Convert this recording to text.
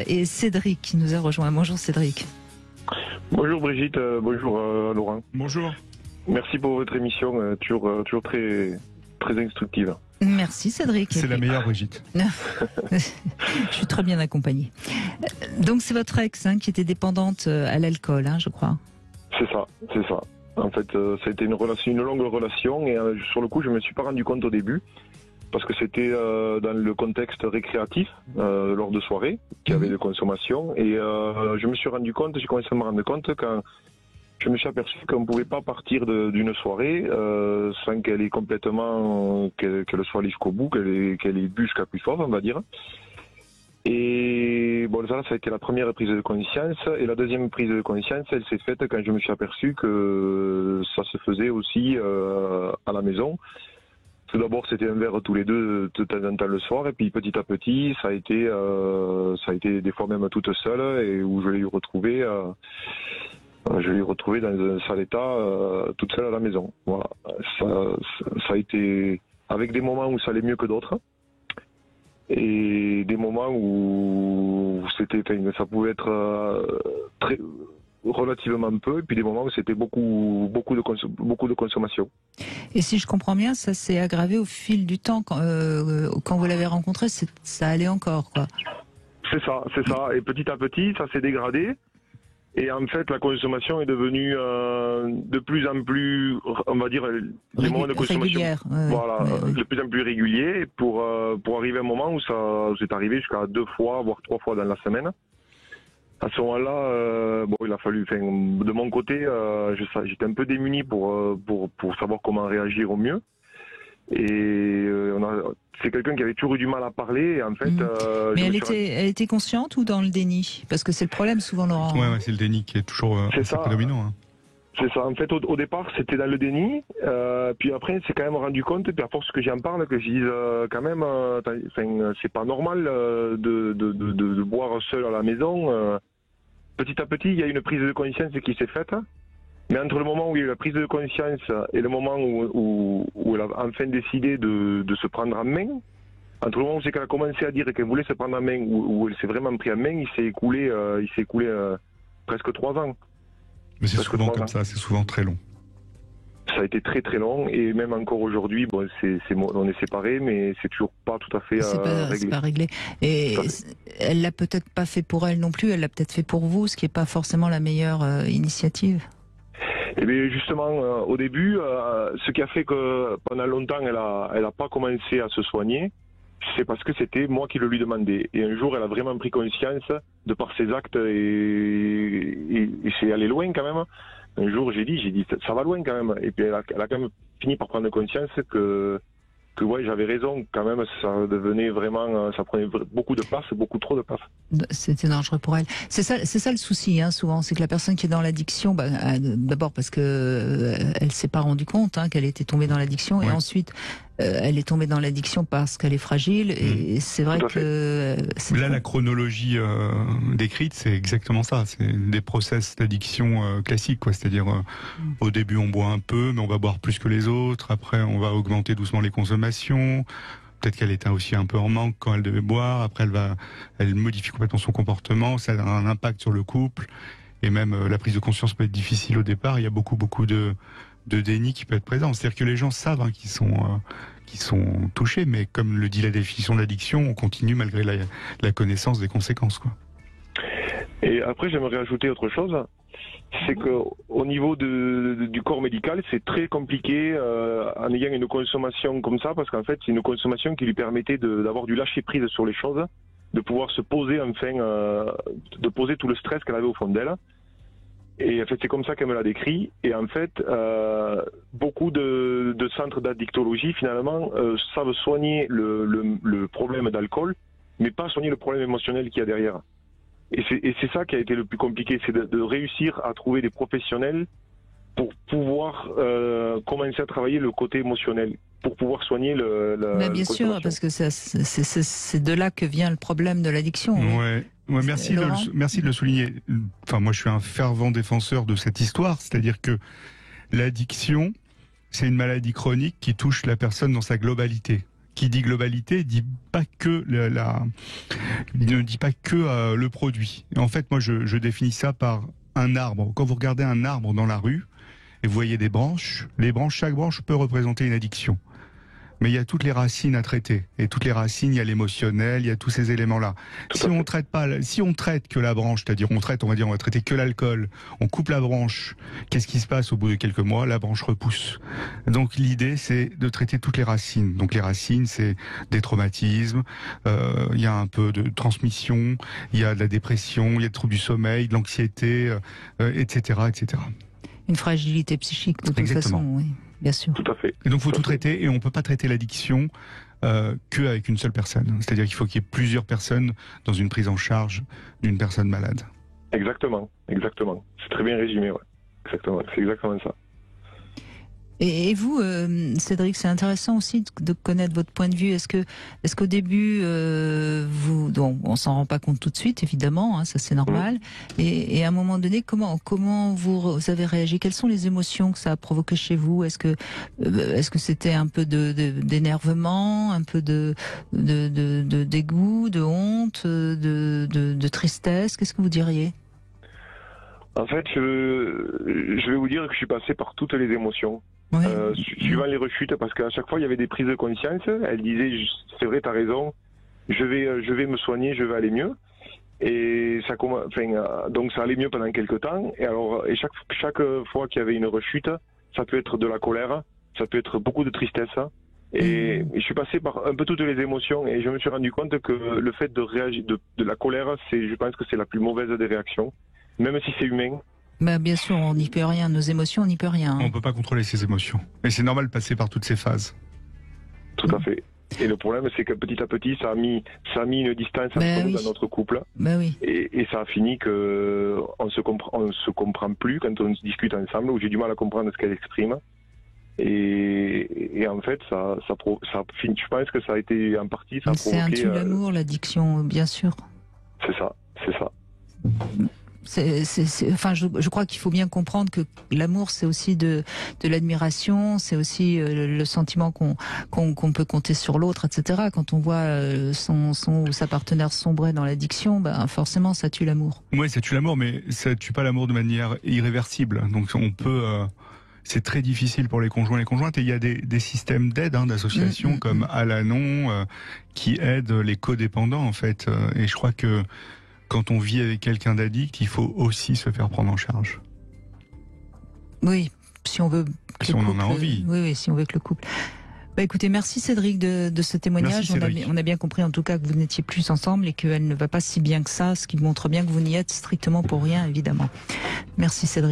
et Cédric qui nous a rejoint. Bonjour Cédric. Bonjour Brigitte, bonjour Laurent. Bonjour. Merci pour votre émission, toujours très instructive. Merci Cédric. C'est la meilleure Brigitte. Je suis très bien accompagnée. Donc c'est votre ex qui était dépendante à l'alcool, je crois. C'est ça. En fait, ça a été une longue relation et sur le coup, je me suis pas rendu compte au début parce que c'était dans le contexte récréatif, lors de soirées, qu'il y avait de consommation et je me suis rendu compte, j'ai commencé à me rendre compte quand je me suis aperçu qu'on ne pouvait pas partir d'une soirée sans qu'elle ait complètement, qu'elle soit allée jusqu'au bout, qu'elle ait bu jusqu'à plus fort, on va dire. Et bon, ça a été la première prise de conscience. Et la deuxième prise de conscience, elle s'est faite quand je me suis aperçu que ça se faisait aussi à la maison. Tout d'abord, c'était un verre tous les deux de temps en temps le soir, et puis petit à petit, ça a été des fois même toute seule, et où je l'ai retrouvée dans un sale état, toute seule à la maison. Voilà. Ça a été avec des moments où ça allait mieux que d'autres, et des moments où ça pouvait être très relativement peu, et puis des moments où c'était beaucoup de consommation. Et si je comprends bien, ça s'est aggravé au fil du temps. Quand vous l'avez rencontré, ça allait encore, quoi. C'est ça. Et petit à petit, ça s'est dégradé. Et en fait, la consommation est devenue de plus en plus, on va dire, des moments de consommation, de plus en plus réguliers, pour arriver à un moment où c'est arrivé jusqu'à 2 fois, voire 3 fois dans la semaine. À ce moment-là, il a fallu, de mon côté, j'étais un peu démuni pour savoir comment réagir au mieux. Et c'est quelqu'un qui avait toujours eu du mal à parler. Et en fait, mais elle était consciente ou dans le déni? Parce que c'est le problème souvent, Laurent. Ouais, c'est le déni qui est toujours prédominant. Hein. C'est ça. En fait, au départ, c'était dans le déni. Puis après, c'est quand même rendu compte, puis à force que j'en parle, que je dise quand même, c'est pas normal de boire seul à la maison. Petit à petit, il y a une prise de conscience qui s'est faite. Mais entre le moment où il y a eu la prise de conscience et le moment où elle a enfin décidé de se prendre en main, entre le moment où c'est qu'elle a commencé à dire qu'elle voulait se prendre en main, où elle s'est vraiment pris en main, il s'est écoulé presque 3 ans. Mais c'est souvent comme ça, c'est souvent très long. Ça a été très très long, et même encore aujourd'hui, on est séparés, mais c'est toujours pas tout à fait réglé. C'est pas réglé. Et elle l'a peut-être pas fait pour elle non plus, elle l'a peut-être fait pour vous, ce qui n'est pas forcément la meilleure initiative. Et bien justement, au début, ce qui a fait que pendant longtemps, elle a pas commencé à se soigner, c'est parce que c'était moi qui le lui demandais. Et un jour, elle a vraiment pris conscience de par ses actes, et c'est allé loin quand même. Un jour, j'ai dit, ça va loin quand même. Et puis elle a quand même fini par prendre conscience que ouais, j'avais raison quand même. Ça devenait vraiment, ça prenait beaucoup de place, beaucoup trop de place. C'était dangereux pour elle. C'est ça le souci, souvent, c'est que la personne qui est dans l'addiction, d'abord parce que elle s'est pas rendue compte qu'elle était tombée dans l'addiction, et ensuite elle est tombée dans l'addiction parce qu'elle est fragile. Et c'est vrai que là, la chronologie décrite, c'est exactement ça. C'est des process d'addiction classiques, quoi. C'est-à-dire, au début, on boit un peu, mais on va boire plus que les autres. Après, on va augmenter doucement les consommations. Peut-être qu'elle était aussi un peu en manque quand elle devait boire. Après, elle modifie complètement son comportement. Ça a un impact sur le couple. Et même la prise de conscience peut être difficile au départ. Il y a beaucoup de déni qui peut être présent. C'est-à-dire que les gens savent qu'ils sont touchés, mais comme le dit la définition de l'addiction, on continue malgré la connaissance des conséquences, quoi. Et après, j'aimerais ajouter autre chose. C'est qu'au niveau du corps médical, c'est très compliqué en ayant une consommation comme ça, parce qu'en fait, c'est une consommation qui lui permettait d'avoir du lâcher-prise sur les choses, de pouvoir se poser enfin, de poser tout le stress qu'elle avait au fond d'elle. Et en fait, c'est comme ça qu'elle me l'a décrit. Et en fait, beaucoup de centres d'addictologie, finalement, savent soigner le problème d'alcool, mais pas soigner le problème émotionnel qu'il y a derrière. Et c'est ça qui a été le plus compliqué, c'est de réussir à trouver des professionnels pour pouvoir commencer à travailler le côté émotionnel, pour pouvoir soigner Mais bien sûr, parce que c'est de là que vient le problème de l'addiction. Ouais, merci de le souligner. Enfin, moi, je suis un fervent défenseur de cette histoire, c'est-à-dire que l'addiction, c'est une maladie chronique qui touche la personne dans sa globalité, qui dit globalité dit pas que il ne dit pas que le produit. Et en fait, moi, je définis ça par un arbre. Quand vous regardez un arbre dans la rue et vous voyez des branches, chaque branche peut représenter une addiction. Mais il y a toutes les racines à traiter. Et toutes les racines, il y a l'émotionnel, il y a tous ces éléments-là. Si on traite que la branche, c'est-à-dire on va traiter que l'alcool, on coupe la branche, qu'est-ce qui se passe au bout de quelques mois? La branche repousse. Donc l'idée, c'est de traiter toutes les racines. Donc les racines, c'est des traumatismes, il y a un peu de transmission, il y a de la dépression, il y a des troubles du sommeil, de l'anxiété, etc., etc. Une fragilité psychique, de toute Exactement. façon, oui. Bien sûr. Tout à fait. Et donc, il faut tout traiter, et on ne peut pas traiter l'addiction qu'avec une seule personne. C'est-à-dire qu'il faut qu'il y ait plusieurs personnes dans une prise en charge d'une personne malade. Exactement. C'est très bien résumé, ouais. Exactement. C'est exactement ça. Et vous, Cédric, c'est intéressant aussi de connaître votre point de vue. Est-ce qu'au début, on s'en rend pas compte tout de suite, évidemment, hein, ça c'est normal. Et à un moment donné, comment vous avez réagi? Quelles sont les émotions que ça a provoqué chez vous? Est-ce que c'était un peu d'énervement, un peu de dégoût, de honte, de tristesse? Qu'est-ce que vous diriez? En fait, je vais vous dire que je suis passé par toutes les émotions. Oui. Suivant les rechutes, parce qu'à chaque fois il y avait des prises de conscience. Elle disait c'est vrai, t'as raison, je vais me soigner, je vais aller mieux. Et donc ça allait mieux pendant quelques temps. Et chaque fois qu'il y avait une rechute, ça peut être de la colère, ça peut être beaucoup de tristesse. Et je suis passé par un peu toutes les émotions et je me suis rendu compte que le fait de réagir de la colère, je pense que c'est la plus mauvaise des réactions, même si c'est humain. Bah, bien sûr, on n'y peut rien. Nos émotions, on n'y peut rien. On ne peut pas contrôler ses émotions. Et c'est normal de passer par toutes ces phases. Tout à fait. Et le problème, c'est que petit à petit, ça a mis une distance dans notre couple. Bah oui. Et ça a fini que on se comprend plus quand on se discute ensemble, où j'ai du mal à comprendre ce qu'elle exprime. Et en fait, ça finit. Je pense que ça a été en partie, ça a provoqué. C'est un tue l'amour, l'addiction, bien sûr. C'est ça. Enfin, je crois qu'il faut bien comprendre que l'amour, c'est aussi de l'admiration, c'est aussi le sentiment qu'on peut compter sur l'autre, etc. Quand on voit son ou sa partenaire sombrer dans l'addiction, ben forcément, ça tue l'amour. Oui, ça tue l'amour, mais ça tue pas l'amour de manière irréversible. Donc on peut... c'est très difficile pour les conjoints et les conjointes. Et il y a des systèmes d'aide, d'associations comme Alanon, qui aident les codépendants, en fait. Et je crois que quand on vit avec quelqu'un d'addict, il faut aussi se faire prendre en charge. Oui, si on veut. Si on en a envie. Oui, si on veut que le couple. Bah écoutez, merci Cédric de ce témoignage. Merci, on a bien compris en tout cas que vous n'étiez plus ensemble et qu'elle ne va pas si bien que ça, ce qui montre bien que vous n'y êtes strictement pour rien, évidemment. Merci Cédric.